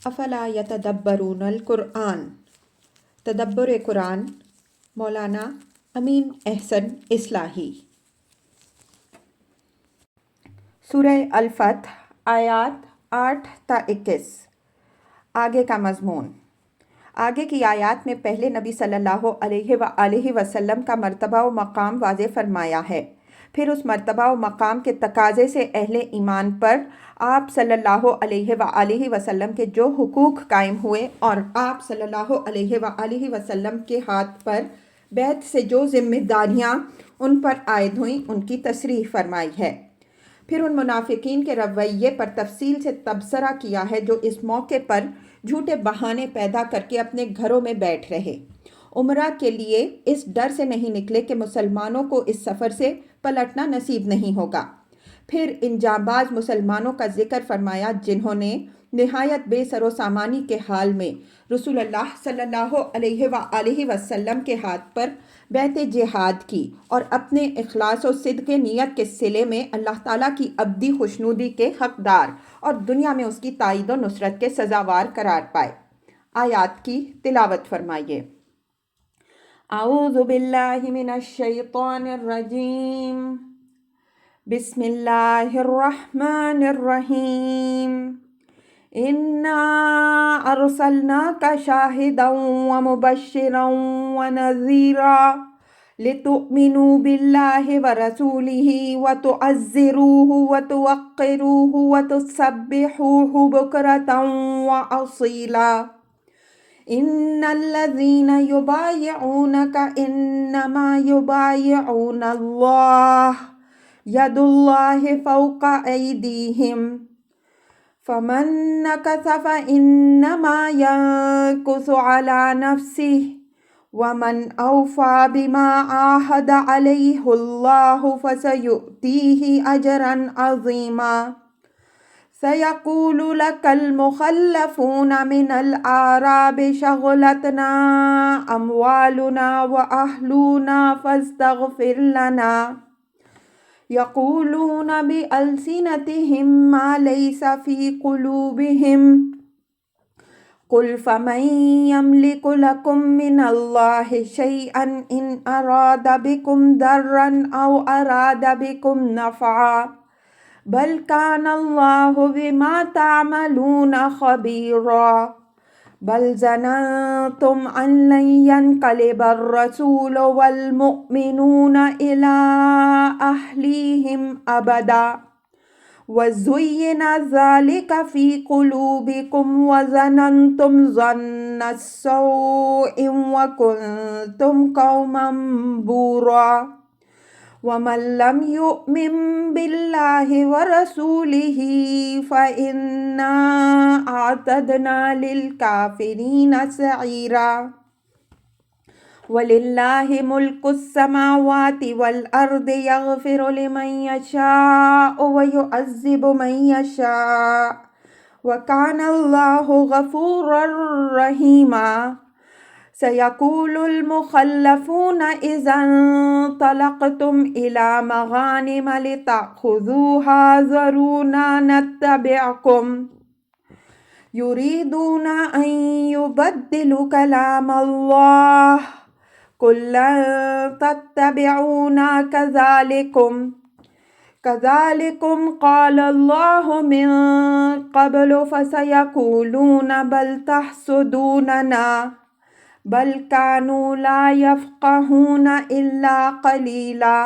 افلا یتدبرون القرآن، تدبر قرآن، مولانا امین احسن اصلاحی۔ سورہ الفتح آیات 8 تا 21۔ آگے کا مضمون۔ آگے کی آیات میں پہلے نبی صلی اللہ علیہ وآلہ وسلم کا مرتبہ و مقام واضح فرمایا ہے، پھر اس مرتبہ و مقام کے تقاضے سے اہل ایمان پر آپ صلی اللہ علیہ وآلہ وسلم کے جو حقوق قائم ہوئے اور آپ صلی اللہ علیہ وآلہ وسلم کے ہاتھ پر بیعت سے جو ذمہ داریاں ان پر عائد ہوئیں ان کی تصریح فرمائی ہے۔ پھر ان منافقین کے رویے پر تفصیل سے تبصرہ کیا ہے جو اس موقع پر جھوٹے بہانے پیدا کر کے اپنے گھروں میں بیٹھ رہے، عمرہ کے لیے اس ڈر سے نہیں نکلے کہ مسلمانوں کو اس سفر سے پلٹنا نصیب نہیں ہوگا۔ پھر ان جانباز مسلمانوں کا ذکر فرمایا جنہوں نے نہایت بے سر و سامانی کے حال میں رسول اللہ صلی اللہ علیہ وآلہ وسلم کے ہاتھ پر بیعت جہاد کی اور اپنے اخلاص و صدق نیت کے صلے میں اللہ تعالیٰ کی ابدی خوشنودی کے حقدار اور دنیا میں اس کی تائید و نصرت کے سزاوار قرار پائے۔ آیات کی تلاوت فرمائیے۔ اعوذ باللہ من الشیطان الرجیم، بسم اللہ الرحمن الرحیم۔ انا ارسلناک شاہدا ومبشرا ونذیرا لتؤمنوا باللہ ورسولہ وتعزروہ وتوقروہ وتسبحوہ بکرۃ واصیلا۔ ان الذین یبایعونک انما یبایعون اللہ ید اللہ فوق ایدیہم فمن نکث فانما ینکث علی نفسہ ومن اوفی بما عاہد علیہ اللہ فسیؤتیہ اجرا عظیما۔ سیقول لک المخلفون من الاعراب شغلتنا اموالنا واہلنا فاستغفر لنا، یقولون بألسنتہم ما لیس فی قلوبہم، قل فمن یملک لکم من اللہ شیئا ان اراد بکم ضرا او اراد بکم نفعا، بل کان اللہ بما تعملون خبیرا۔ بل ظننتم ان لن ينقلب الرسول والمؤمنون الى اہلیہم ابدا وزین ذلک فی قلوبکم وظننتم ظن السوء وکنتم قوما بورا۔ ومن لم یؤمن باللہ ورسولہ فإنا اعتدنا للکافرین سعیرا۔ وَلِلَّهِ مُلْكُ السَّمَاوَاتِ وَالْأَرْضِ يَغْفِرُ لِمَن يَشَاءُ وَيُعَذِّبُ مَن يَشَاءُ وَكَانَ اللَّهُ غَفُورًا رَحِيمًا۔ سَيَقُولُ الْمُخَلَّفُونَ إِذَا انطَلَقْتُمْ إِلَى مَغَانِمَ لِتَأْخُذُوهَا ذَرُونَا نَتَّبِعْكُمْ، يُرِيدُونَ أَن يُبَدِّلُوا كَلَامَ اللَّهِ قُل لَّن تَتَّبِعُونَا كَذَلِكُمْ قَالَ اللَّهُ مِن قَبْلُ فَسَيَقُولُونَ بَلْ تَحْسُدُونَنَا بَلْ كَانُوا لَا يَفْقَهُونَ إِلَّا قَلِيلًا۔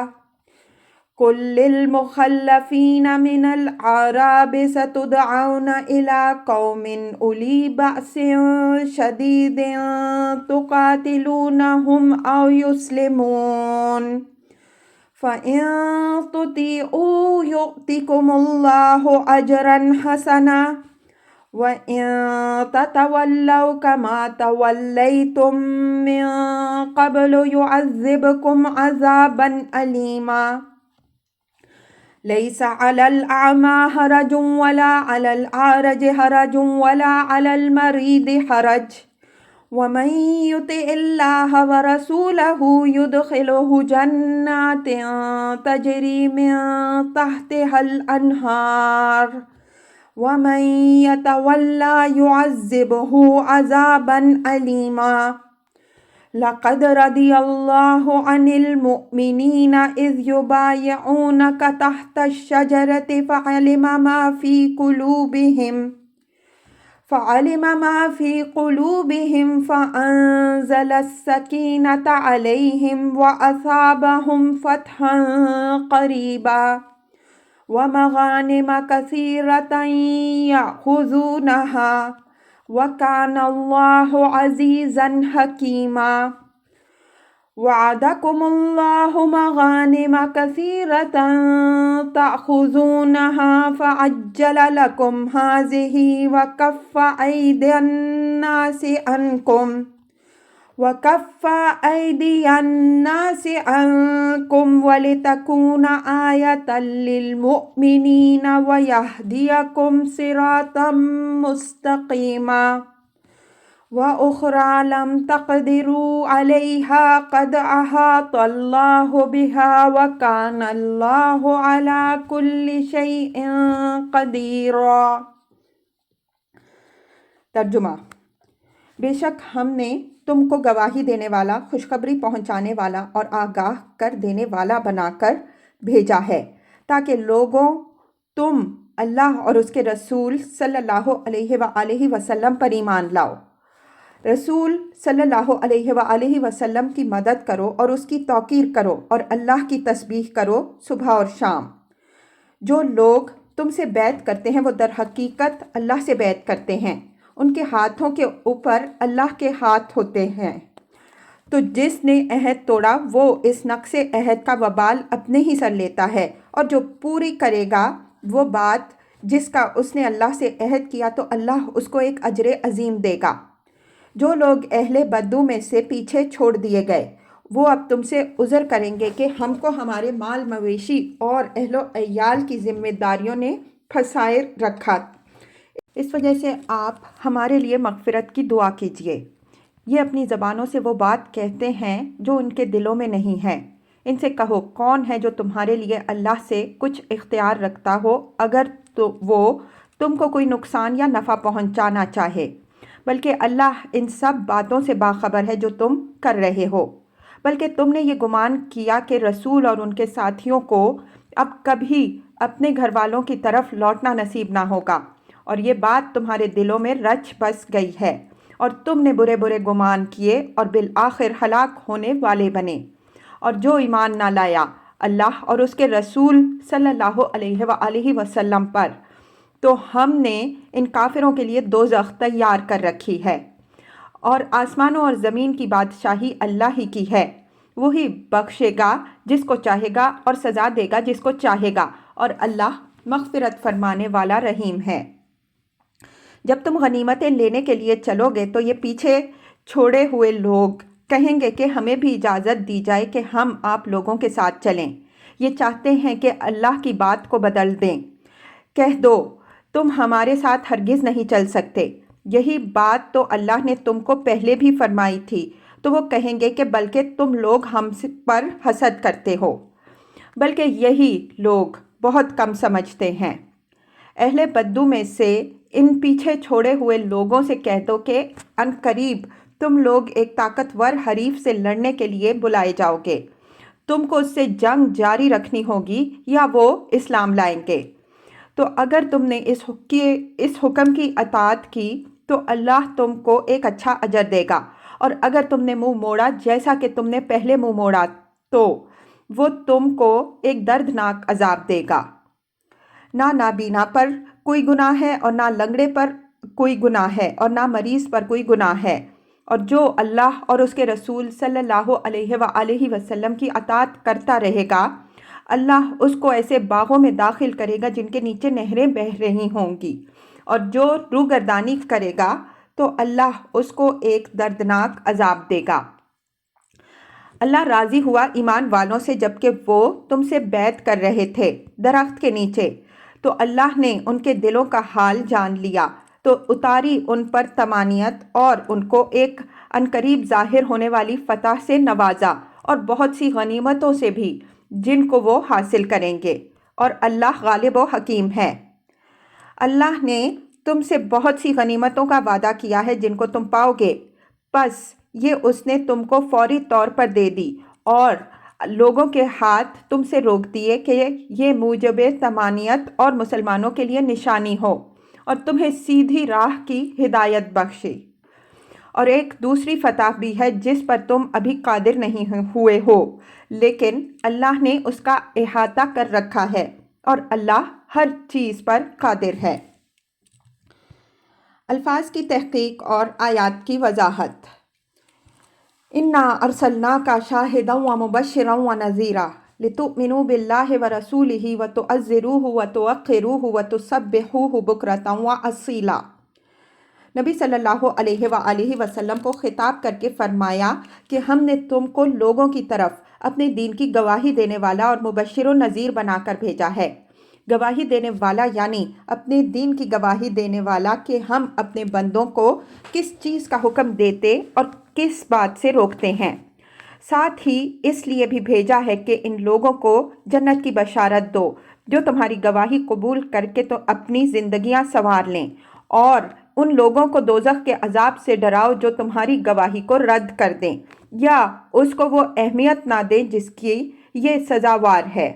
قُل لِّلْمُخَلَّفِينَ مِنَ الْأَعْرَابِ سَتُدْعَوْنَ إِلَىٰ قَوْمٍ أُولِي بَأْسٍ شَدِيدٍ تُقَاتِلُونَهُمْ أَوْ يُسْلِمُونَ، فَإِن تُطِيعُوا يُؤْتِكُمُ اللَّهُ أَجْرًا حَسَنًا، وَإِن تَتَوَلَّوْا كَمَا تَوَلَّيْتُم مِّن قَبْلُ يُعَذِّبْكُمْ عَذَابًا أَلِيمًا۔ لَيْسَ عَلَى الْأَعْمَىٰ حَرَجٌ وَلَا عَلَى الْأَعْرَجِ حَرَجٌ وَلَا عَلَى الْمَرِيضِ حَرَجٌ، وَمَن يُطِعِ اللَّهَ وَرَسُولَهُ يُدْخِلْهُ جَنَّاتٍ تَجْرِي مِن تَحْتِهَا الْأَنْهَارُ وَمَن يَتَوَلَّى يُعَذِّبْهُ عَذَابًا أَلِيمًا لقد رضي الله عن المؤمنين إذ يبايعونك تحت الشجرة فعلم ما في قلوبهم فأنزل السكينة عليهم وأثابهم فتحا قريبا ومغانم كثيرة يأخذونها وكان الله عزيزا حكيما وعدكم الله مغانم كثيرة تأخذونها فعجل لكم هذه وكف أيدي الناس عنكم ولتكون آية للمؤمنين ويهديكم صراطا مستقيما وأخرى لم تقدروا عليها قد أحاط الله بها وكان الله على كل شيء قديرا۔ ترجمہ: بے شک ہم نے تم کو گواہی دینے والا، خوشخبری پہنچانے والا اور آگاہ کر دینے والا بنا کر بھیجا ہے تاکہ لوگوں تم اللہ اور اس کے رسول صلی اللہ علیہ وآلہ وسلم پر ایمان لاؤ۔ رسول صلی اللہ علیہ وآلہ وسلم کی مدد کرو اور اس کی توقیر کرو اور اللہ کی تسبیح کرو صبح اور شام۔ جو لوگ تم سے بیعت کرتے ہیں وہ در حقیقت اللہ سے بیعت کرتے ہیں، ان کے ہاتھوں کے اوپر اللہ کے ہاتھ ہوتے ہیں۔ تو جس نے عہد توڑا وہ اس نقض عہد کا وبال اپنے ہی سر لیتا ہے، اور جو پوری کرے گا وہ بات جس کا اس نے اللہ سے عہد کیا تو اللہ اس کو ایک اجر عظیم دے گا۔ جو لوگ اہل بدو میں سے پیچھے چھوڑ دیے گئے وہ اب تم سے عذر کریں گے کہ ہم کو ہمارے مال مویشی اور اہل و عیال کی ذمہ داریوں نے پھنسائے رکھا، اس وجہ سے آپ ہمارے لیے مغفرت کی دعا کیجیے۔ یہ اپنی زبانوں سے وہ بات کہتے ہیں جو ان کے دلوں میں نہیں ہے۔ ان سے کہو، کون ہے جو تمہارے لیے اللہ سے کچھ اختیار رکھتا ہو اگر تو وہ تم کو کوئی نقصان یا نفع پہنچانا چاہے؟ بلکہ اللہ ان سب باتوں سے باخبر ہے جو تم کر رہے ہو۔ بلکہ تم نے یہ گمان کیا کہ رسول اور ان کے ساتھیوں کو اب کبھی اپنے گھر والوں کی طرف لوٹنا نصیب نہ ہوگا، اور یہ بات تمہارے دلوں میں رچ بس گئی ہے، اور تم نے برے برے گمان کیے اور بالآخر ہلاک ہونے والے بنے۔ اور جو ایمان نہ لایا اللہ اور اس کے رسول صلی اللہ علیہ وآلہ وسلم پر، تو ہم نے ان کافروں کے لیے دوزخ تیار کر رکھی ہے۔ اور آسمانوں اور زمین کی بادشاہی اللہ ہی کی ہے، وہی بخشے گا جس کو چاہے گا اور سزا دے گا جس کو چاہے گا، اور اللہ مغفرت فرمانے والا رحیم ہے۔ جب تم غنیمتیں لینے کے لیے چلو گے تو یہ پیچھے چھوڑے ہوئے لوگ کہیں گے کہ ہمیں بھی اجازت دی جائے کہ ہم آپ لوگوں کے ساتھ چلیں۔ یہ چاہتے ہیں کہ اللہ کی بات کو بدل دیں۔ کہہ دو، تم ہمارے ساتھ ہرگز نہیں چل سکتے، یہی بات تو اللہ نے تم کو پہلے بھی فرمائی تھی۔ تو وہ کہیں گے کہ بلکہ تم لوگ ہم پر حسد کرتے ہو، بلکہ یہی لوگ بہت کم سمجھتے ہیں۔ اہل بدو میں سے ان پیچھے چھوڑے ہوئے لوگوں سے کہہ دو کہ ان قریب تم لوگ ایک طاقتور حریف سے لڑنے کے لیے بلائے جاؤ گے، تم کو اس سے جنگ جاری رکھنی ہوگی یا وہ اسلام لائیں گے۔ تو اگر تم نے اس حکم کی اطاعت کی تو اللہ تم کو ایک اچھا اجر دے گا، اور اگر تم نے منہ موڑا جیسا کہ تم نے پہلے منہ موڑا تو وہ تم کو ایک دردناک عذاب دے گا۔ نہ نابینا پر کوئی گناہ ہے اور نہ لنگڑے پر کوئی گناہ ہے اور نہ مریض پر کوئی گناہ ہے، اور جو اللہ اور اس کے رسول صلی اللہ علیہ وآلہ وسلم کی اطاعت کرتا رہے گا اللہ اس کو ایسے باغوں میں داخل کرے گا جن کے نیچے نہریں بہہ رہی ہوں گی، اور جو روگردانی کرے گا تو اللہ اس کو ایک دردناک عذاب دے گا۔ اللہ راضی ہوا ایمان والوں سے جبکہ وہ تم سے بیعت کر رہے تھے درخت کے نیچے، تو اللہ نے ان کے دلوں کا حال جان لیا تو اتاری ان پر طمانینت اور ان کو ایک عنقریب ظاہر ہونے والی فتح سے نوازا اور بہت سی غنیمتوں سے بھی جن کو وہ حاصل کریں گے، اور اللہ غالب و حکیم ہے۔ اللہ نے تم سے بہت سی غنیمتوں کا وعدہ کیا ہے جن کو تم پاؤ گے، بس یہ اس نے تم کو فوری طور پر دے دی اور لوگوں کے ہاتھ تم سے روک دیے کہ یہ موجب طمانینت اور مسلمانوں کے لیے نشانی ہو اور تمہیں سیدھی راہ کی ہدایت بخشے۔ اور ایک دوسری فتح بھی ہے جس پر تم ابھی قادر نہیں ہوئے ہو، لیکن اللہ نے اس کا احاطہ کر رکھا ہے اور اللہ ہر چیز پر قادر ہے۔ الفاظ کی تحقیق اور آیات کی وضاحت۔ اِنَّا أَرْسَلْنَاكَ شَاهِدًا وَمُبَشِّرًا وَنَذِيرًا لِتُؤْمِنُوا بِاللَّهِ وَرَسُولِهِ وَتُعَزِّرُوهُ وَتُوَقِّرُوهُ وَتُسَبِّحُوهُ بُكْرَةً وَأَصِيلًا۔ نبی صلی اللہ علیہ وآلہ وسلم کو خطاب کر کے فرمایا کہ ہم نے تم کو لوگوں کی طرف اپنے دین کی گواہی دینے والا اور مبشر و نذیر بنا کر بھیجا ہے۔ گواہی دینے والا یعنی اپنے دین کی گواہی دینے والا کہ ہم اپنے بندوں کو کس چیز کا حکم دیتے اور کس بات سے روکتے ہیں۔ ساتھ ہی اس لیے بھی بھیجا ہے کہ ان لوگوں کو جنت کی بشارت دو جو تمہاری گواہی قبول کر کے تو اپنی زندگیاں سنوار لیں، اور ان لوگوں کو دوزخ کے عذاب سے ڈراؤ جو تمہاری گواہی کو رد کر دیں یا اس کو وہ اہمیت نہ دیں جس کی یہ سزاوار ہے۔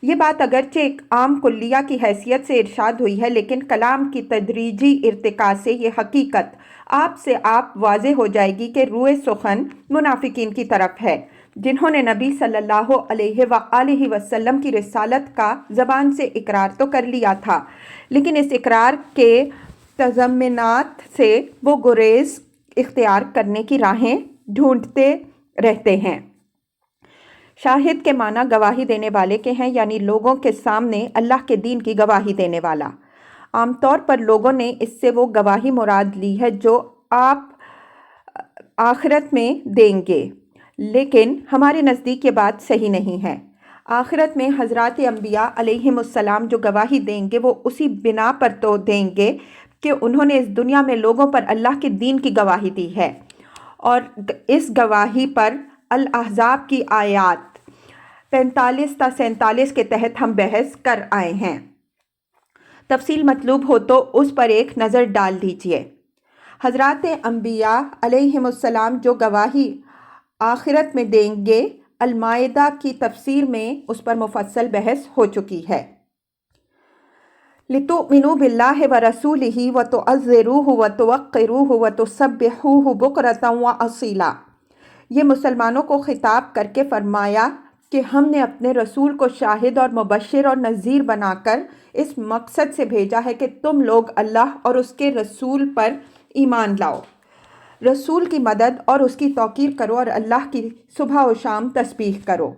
یہ بات اگرچہ ایک عام کلیہ کی حیثیت سے ارشاد ہوئی ہے، لیکن کلام کی تدریجی ارتقاء سے یہ حقیقت آپ واضح ہو جائے گی کہ روئے سخن منافقین کی طرف ہے، جنہوں نے نبی صلی اللہ علیہ وآلہ وسلم کی رسالت کا زبان سے اقرار تو کر لیا تھا، لیکن اس اقرار کے تضمنات سے وہ گریز اختیار کرنے کی راہیں ڈھونڈتے رہتے ہیں۔ شاہد کے معنی گواہی دینے والے کے ہیں، یعنی لوگوں کے سامنے اللہ کے دین کی گواہی دینے والا۔ عام طور پر لوگوں نے اس سے وہ گواہی مراد لی ہے جو آپ آخرت میں دیں گے، لیکن ہمارے نزدیک یہ بات صحیح نہیں ہے۔ آخرت میں حضرات انبیاء علیہم السلام جو گواہی دیں گے وہ اسی بنا پر تو دیں گے کہ انہوں نے اس دنیا میں لوگوں پر اللہ کے دین کی گواہی دی ہے، اور اس گواہی پر الاحزاب کی آیات 45 تا 47 کے تحت ہم بحث کر آئے ہیں۔ تفصیل مطلوب ہو تو اس پر ایک نظر ڈال دیجئے۔ حضرات انبیاء علیہم السلام جو گواہی آخرت میں دیں گے، المائدہ کی تفسیر میں اس پر مفصل بحث ہو چکی ہے۔ لِتُؤْمِنُوا بِاللَّهِ وَرَسُولِهِ وَتُعَزِّرُوهُ وَتُوَقِّرُوهُ وَتُسَبِّحُوهُ بُكْرَةً وَأَصِيلًا۔ یہ مسلمانوں کو خطاب کر کے فرمایا کہ ہم نے اپنے رسول کو شاہد اور مبشر اور نذیر بنا کر اس مقصد سے بھیجا ہے کہ تم لوگ اللہ اور اس کے رسول پر ایمان لاؤ، رسول کی مدد اور اس کی توقیر کرو اور اللہ کی صبح و شام تسبیح کرو۔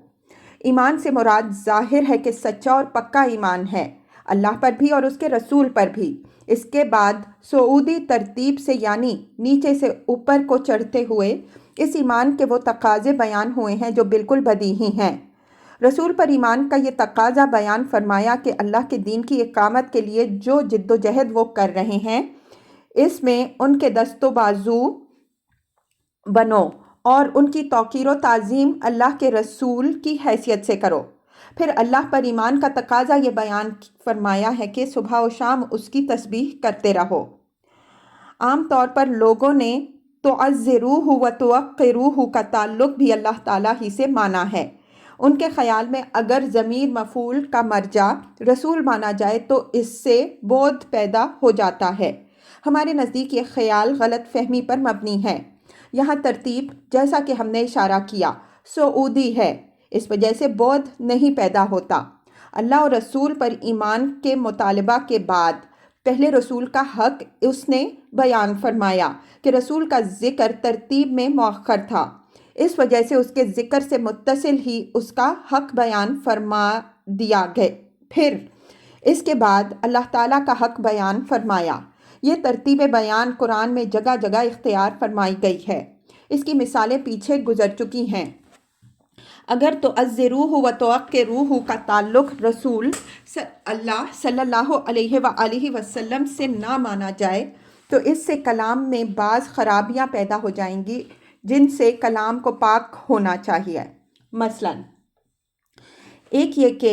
ایمان سے مراد ظاہر ہے کہ سچا اور پکا ایمان ہے، اللہ پر بھی اور اس کے رسول پر بھی۔ اس کے بعد صعودی ترتیب سے یعنی نیچے سے اوپر کو چڑھتے ہوئے اس ایمان کے وہ تقاضے بیان ہوئے ہیں جو بالکل بدیہی ہیں۔ رسول پر ایمان کا یہ تقاضا بیان فرمایا کہ اللہ کے دین کی اقامت کے لیے جو جد و جہد وہ کر رہے ہیں، اس میں ان کے دست و بازو بنو اور ان کی توقیر و تعظیم اللہ کے رسول کی حیثیت سے کرو۔ پھر اللہ پر ایمان کا تقاضا یہ بیان فرمایا ہے کہ صبح و شام اس کی تسبیح کرتے رہو۔ عام طور پر لوگوں نے تعزروہ و توقروہ کا تعلق بھی اللہ تعالیٰ ہی سے مانا ہے۔ ان کے خیال میں اگر ضمیر مفعول کا مرجع رسول مانا جائے تو اس سے بعد پیدا ہو جاتا ہے۔ ہمارے نزدیک یہ خیال غلط فہمی پر مبنی ہے۔ یہاں ترتیب جیسا کہ ہم نے اشارہ کیا صعودی ہے، اس وجہ سے بعد نہیں پیدا ہوتا۔ اللہ اور رسول پر ایمان کے مطالبہ کے بعد پہلے رسول کا حق اس نے بیان فرمایا کہ رسول کا ذکر ترتیب میں مؤخر تھا، اس وجہ سے اس کے ذکر سے متصل ہی اس کا حق بیان فرما دیا گیا۔ پھر اس کے بعد اللہ تعالیٰ کا حق بیان فرمایا۔ یہ ترتیب بیان قرآن میں جگہ جگہ اختیار فرمائی گئی ہے۔ اس کی مثالیں پیچھے گزر چکی ہیں۔ اگر تعزروہ و توقروہ کا تعلق رسول اللہ صلی اللہ علیہ وآلہ وسلم سے نہ مانا جائے تو اس سے کلام میں بعض خرابیاں پیدا ہو جائیں گی جن سے کلام کو پاک ہونا چاہیے۔ مثلا ایک یہ کہ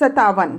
57।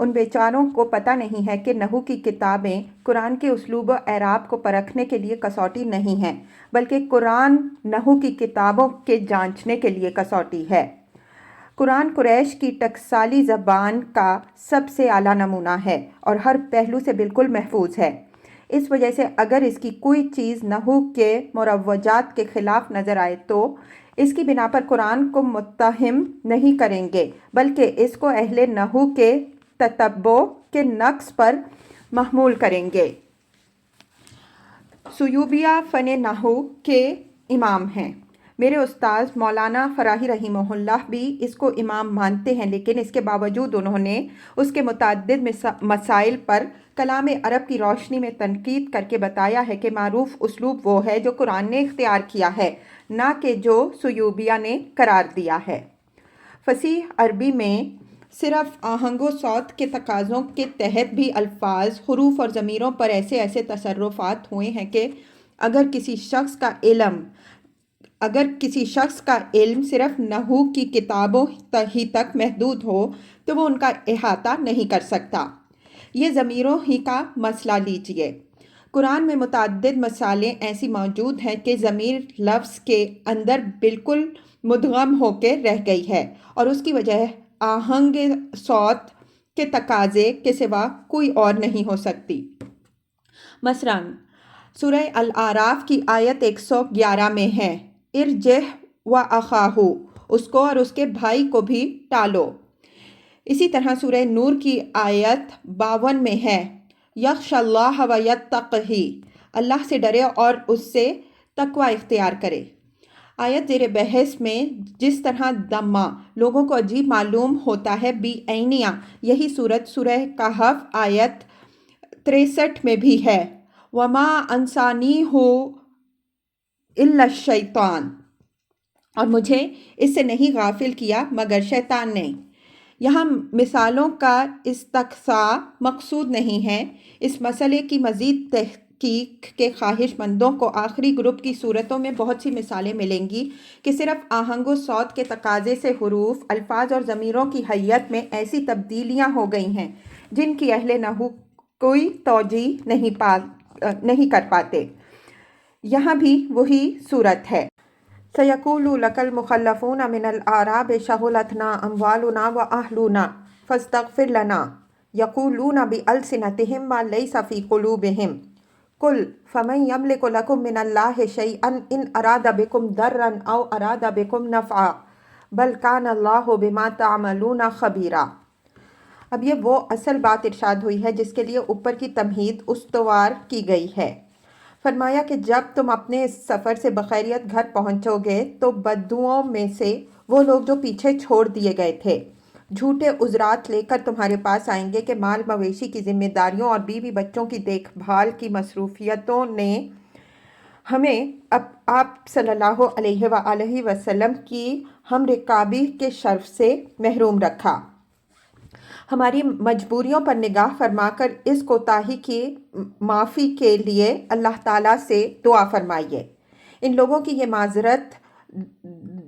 ان بیچاروں کو پتہ نہیں ہے کہ نحو کی کتابیں قرآن کے اسلوب و اعراب کو پرکھنے کے لیے کسوٹی نہیں ہیں، بلکہ قرآن نحو کی کتابوں کے جانچنے کے لیے کسوٹی ہے۔ قرآن قریش کی ٹکسالی زبان کا سب سے اعلیٰ نمونہ ہے اور ہر پہلو سے بالکل محفوظ ہے۔ اس وجہ سے اگر اس کی کوئی چیز نحو کے مروجات کے خلاف نظر آئے تو اس کی بنا پر قرآن کو متہم نہیں کریں گے، بلکہ اس کو اہل نحو کے تتبع کے نقص پر محمول کریں گے۔ سیوبیہ فن نحو کے امام ہیں۔ میرے استاذ مولانا فراہی رحمہ اللہ بھی اس کو امام مانتے ہیں، لیکن اس کے باوجود انہوں نے اس کے متعدد مسائل پر کلام عرب کی روشنی میں تنقید کر کے بتایا ہے کہ معروف اسلوب وہ ہے جو قرآن نے اختیار کیا ہے، نہ کہ جو سیوبیہ نے قرار دیا ہے۔ فصیح عربی میں صرف آہنگ و صوت کے تقاضوں کے تحت بھی الفاظ، حروف اور ضمیروں پر ایسے تصرفات ہوئے ہیں کہ اگر کسی شخص کا علم صرف نحو کی کتابوں ہی تک محدود ہو تو وہ ان کا احاطہ نہیں کر سکتا۔ یہ ضمیروں ہی کا مسئلہ لیجئے۔ قرآن میں متعدد مثالیں ایسی موجود ہیں کہ ضمیر لفظ کے اندر بالکل مدغم ہو کے رہ گئی ہے اور اس کی وجہ آہنگ صوت کے تقاضے کے سوا کوئی اور نہیں ہو سکتی۔ مثلاً سورہ الاعراف کی آیت 111 میں ہے، ارجع و اخاہو، اس کو اور اس کے بھائی کو بھی ٹالو۔ اسی طرح سورہ نور کی آیت 52 میں ہے، یخشى اللہ و یتقہ، اللہ سے ڈرے اور اس سے تقوی اختیار کرے۔ آیت زیر بحث میں جس طرح دمہ لوگوں کو عجیب معلوم ہوتا ہے، بی عینیہ یہی صورت سورہ کہف آیت 63 میں بھی ہے، وما انسانیہ الا الشیطان، اور مجھے اس سے نہیں غافل کیا مگر شیطان نے۔ یہاں مثالوں کا استقصاء مقصود نہیں ہے۔ اس مسئلے کی مزید تحقیق کے خواہش مندوں کو آخری گروپ کی صورتوں میں بہت سی مثالیں ملیں گی کہ صرف آہنگ و صوت کے تقاضے سے حروف، الفاظ اور ضمیروں کی حیت میں ایسی تبدیلیاں ہو گئی ہیں جن کی اہل نحو کوئی توجیہ نہیں کر پاتے۔ یہاں بھی وہی صورت ہے۔ سَيَقُولُ لَكَ الْمُخَلَّفُونَ مِنَ الْأَعْرَابِ شَغَلَتْنَا أَمْوَالُنَا وَأَهْلُنَا فَاسْتَغْفِرْ لَنَا يَقُولُونَ بِأَلْسِنَتِهِم مَّا لَيْسَ فِي قُلُوبِهِمْ قُلْ فَمَن يَمْلِكُ لَكُم مِّنَ اللَّهِ شَيْئًا إِنْ أَرَادَ بِكُمْ ضَرًّا أَوْ أَرَادَ بِكُمْ نَفْعًا بَلْ كَانَ اللَّهُ بِمَا تَعْمَلُونَ خَبِيرًا۔ اب یہ وہ اصل بات ارشاد ہوئی ہے جس کے لیے اوپر کی تمہید استوار کی گئی ہے۔ فرمایا کہ جب تم اپنے اس سفر سے بخیریت گھر پہنچو گے تو بدوؤں میں سے وہ لوگ جو پیچھے چھوڑ دیے گئے تھے جھوٹے عذرات لے کر تمہارے پاس آئیں گے کہ مال مویشی کی ذمہ داریوں اور بیوی بچوں کی دیکھ بھال کی مصروفیتوں نے ہمیں آپ صلی اللہ علیہ وآلہ وسلم کی ہم رکابی کے شرف سے محروم رکھا۔ ہماری مجبوریوں پر نگاہ فرما کر اس کوتاہی کی معافی کے لیے اللہ تعالیٰ سے دعا فرمائیے۔ ان لوگوں کی یہ معذرت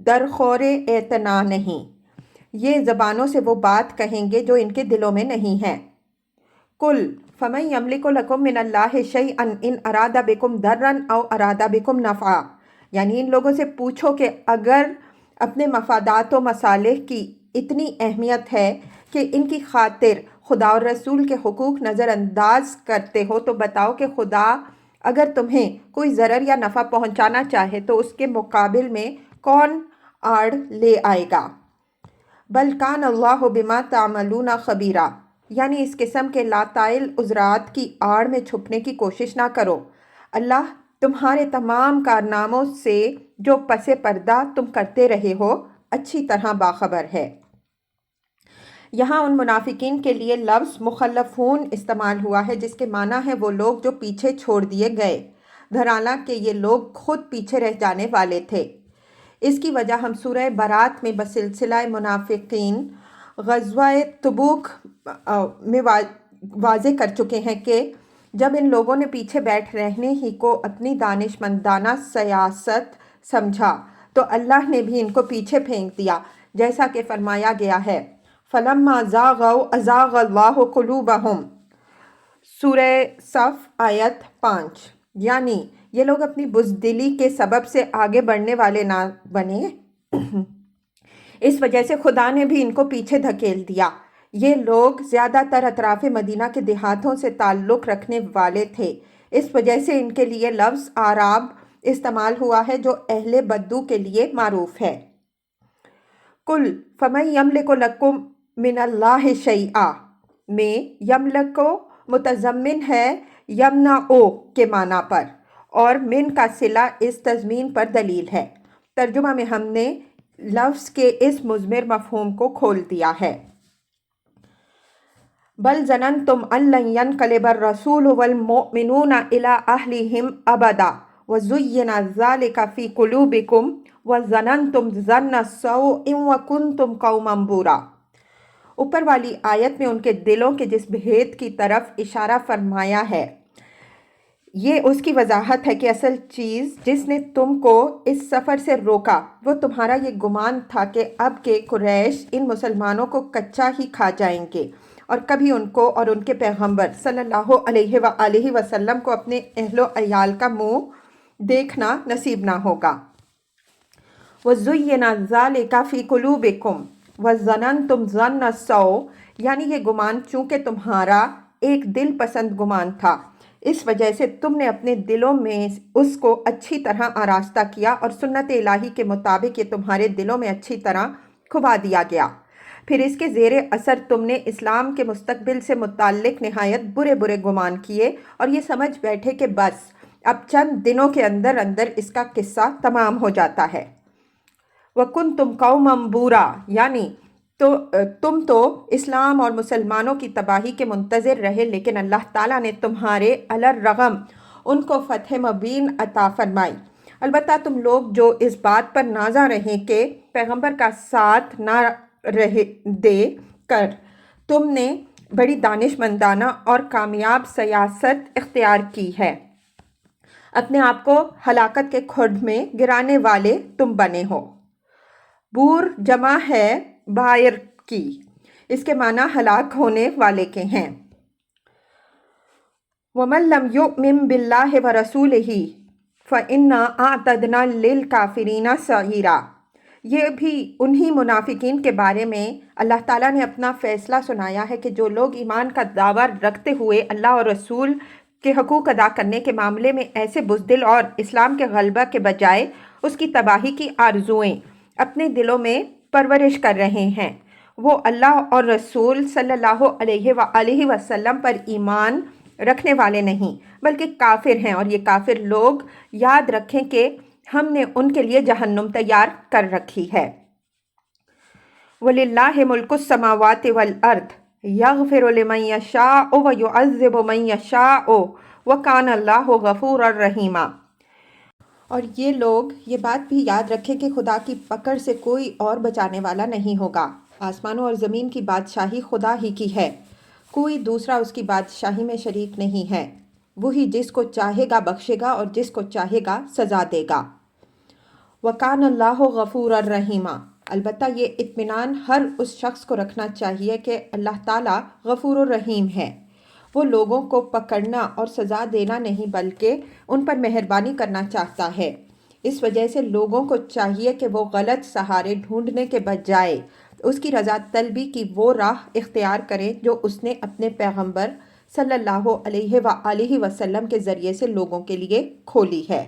درخور اعتنا نہیں، یہ زبانوں سے وہ بات کہیں گے جو ان کے دلوں میں نہیں ہے۔ قُلْ فَمَن يَمْلِكُ لَكُم مِّنَ اللَّهِ شَيْئًا إِنْ أَرَادَ بِكُمْ ضَرًّا أَوْ أَرَادَ بِكُمْ نَفْعًا، یعنی ان لوگوں سے پوچھو کہ اگر اپنے مفادات و مصالح کی اتنی اہمیت ہے کہ ان کی خاطر خدا اور رسول کے حقوق نظر انداز کرتے ہو تو بتاؤ کہ خدا اگر تمہیں کوئی ضرر یا نفع پہنچانا چاہے تو اس کے مقابل میں کون آڑ لے آئے گا۔ بل کان اللہ بما تعملون خبیرا، یعنی اس قسم کے لاطائل عذرات کی آڑ میں چھپنے کی کوشش نہ کرو، اللہ تمہارے تمام کارناموں سے جو پس پردہ تم کرتے رہے ہو اچھی طرح باخبر ہے۔ یہاں ان منافقین کے لیے لفظ مخلفون استعمال ہوا ہے جس کے معنی ہے وہ لوگ جو پیچھے چھوڑ دیے گئے، حالانکہ یہ لوگ خود پیچھے رہ جانے والے تھے۔ اس کی وجہ ہم سورہ برات میں بسلسلہ منافقین غزوہ تبوک میں واضح کر چکے ہیں کہ جب ان لوگوں نے پیچھے بیٹھ رہنے ہی کو اپنی دانش مندانہ سیاست سمجھا تو اللہ نے بھی ان کو پیچھے پھینک دیا، جیسا کہ فرمایا گیا ہے فلما زاغوا ازاغ اللہ قلوبہم، سورہ صف آیت 5۔ یعنی یہ لوگ اپنی بزدلی کے سبب سے آگے بڑھنے والے نہ بنے، اس وجہ سے خدا نے بھی ان کو پیچھے دھکیل دیا۔ یہ لوگ زیادہ تر اطراف مدینہ کے دیہاتوں سے تعلق رکھنے والے تھے، اس وجہ سے ان کے لیے لفظ آراب استعمال ہوا ہے جو اہل بدو کے لیے معروف ہے۔ کل فمن یملک لکم من اللہ شیئا میں یملک متضمن ہے یمنعو کے معنی پر، اور من کا صلہ اس تضمین پر دلیل ہے۔ ترجمہ میں ہم نے لفظ کے اس مضمر مفہوم کو کھول دیا ہے۔ بل ظننتم ان لن ينقلب الرسول والمؤمنون الى اہلہم ابدا وزین ذلک فی قلوبکم وظننتم ظن السوء وکنتم قوما بورا۔ اوپر والی آیت میں ان کے دلوں کے جس بھید کی طرف اشارہ فرمایا ہے، یہ اس کی وضاحت ہے کہ اصل چیز جس نے تم کو اس سفر سے روکا وہ تمہارا یہ گمان تھا کہ اب کے قریش ان مسلمانوں کو کچا ہی کھا جائیں گے اور کبھی ان کو اور ان کے پیغمبر صلی اللہ علیہ وآلہ وسلم کو اپنے اہل و عیال کا منہ دیکھنا نصیب نہ ہوگا۔ وَزُيِّنَ ذَلِكَ فِي قُلُوبِكُمْ وَظَنَنْتُمْ ظَنَّ السَّوْءِ، یعنی یہ گمان چونکہ تمہارا ایک دل پسند گمان تھا، اس وجہ سے تم نے اپنے دلوں میں اس کو اچھی طرح آراستہ کیا اور سنت الہی کے مطابق یہ تمہارے دلوں میں اچھی طرح کھبا دیا گیا۔ پھر اس کے زیر اثر تم نے اسلام کے مستقبل سے متعلق نہایت برے برے گمان کیے اور یہ سمجھ بیٹھے کہ بس اب چند دنوں کے اندر اندر اس کا قصہ تمام ہو جاتا ہے۔ وَكُنْتُمْ قَوْمًا بُورًا، یعنی تم تو اسلام اور مسلمانوں کی تباہی کے منتظر رہے، لیکن اللہ تعالیٰ نے تمہارے علی الرغم ان کو فتح مبین عطا فرمائی۔ البتہ تم لوگ جو اس بات پر نازاں رہے کہ پیغمبر کا ساتھ نہ رہے دے کر تم نے بڑی دانش مندانہ اور کامیاب سیاست اختیار کی ہے، اپنے آپ کو ہلاکت کے کھڈ میں گرانے والے تم بنے ہو۔ بور جمع ہے بائر کی، اس کے معنی ہلاک ہونے والے کے ہیں۔ وَمَن لَّمْ يُؤْمِن بِاللَّهِ وَرَسُولِهِ فَإِنَّا أَعْتَدْنَا لِلْكَافِرِينَ سَعِيرًا۔ یہ بھی انہی منافقین کے بارے میں اللہ تعالیٰ نے اپنا فیصلہ سنایا ہے کہ جو لوگ ایمان کا دعویٰ رکھتے ہوئے اللہ اور رسول کے حقوق ادا کرنے کے معاملے میں ایسے بزدل اور اسلام کے غلبہ کے بجائے اس کی تباہی کی آرزوئیں اپنے دلوں میں پرورش کر رہے ہیں، وہ اللہ اور رسول صلی اللہ علیہ وآلہ وسلم پر ایمان رکھنے والے نہیں بلکہ کافر ہیں، اور یہ کافر لوگ یاد رکھیں کہ ہم نے ان کے لیے جہنم تیار کر رکھی ہے۔ وَلِلَّهِ مُلْكُ السَّمَاوَاتِ وَالْأَرْضِ يَغْفِرُ لِمَن يَشَاءُ وَيُعَذِّبُ مَن يَشَاءُ وَكَانَ اللَّهُ غَفُورًا رَحِيمًا۔ اور یہ لوگ یہ بات بھی یاد رکھیں کہ خدا کی پکڑ سے کوئی اور بچانے والا نہیں ہوگا۔ آسمانوں اور زمین کی بادشاہی خدا ہی کی ہے، کوئی دوسرا اس کی بادشاہی میں شریک نہیں ہے، وہی جس کو چاہے گا بخشے گا اور جس کو چاہے گا سزا دے گا۔ وَكَانَ اللَّهُ غَفُورًا رَحِيمًا، البتہ یہ اطمینان ہر اس شخص کو رکھنا چاہیے کہ اللہ تعالیٰ غفور الرحیم ہے، وہ لوگوں کو پکڑنا اور سزا دینا نہیں بلکہ ان پر مہربانی کرنا چاہتا ہے۔ اس وجہ سے لوگوں کو چاہیے کہ وہ غلط سہارے ڈھونڈنے کے بجائے اس کی رضا طلبی کی وہ راہ اختیار کریں جو اس نے اپنے پیغمبر صلی اللہ علیہ وآلہ وسلم کے ذریعے سے لوگوں کے لیے کھولی ہے۔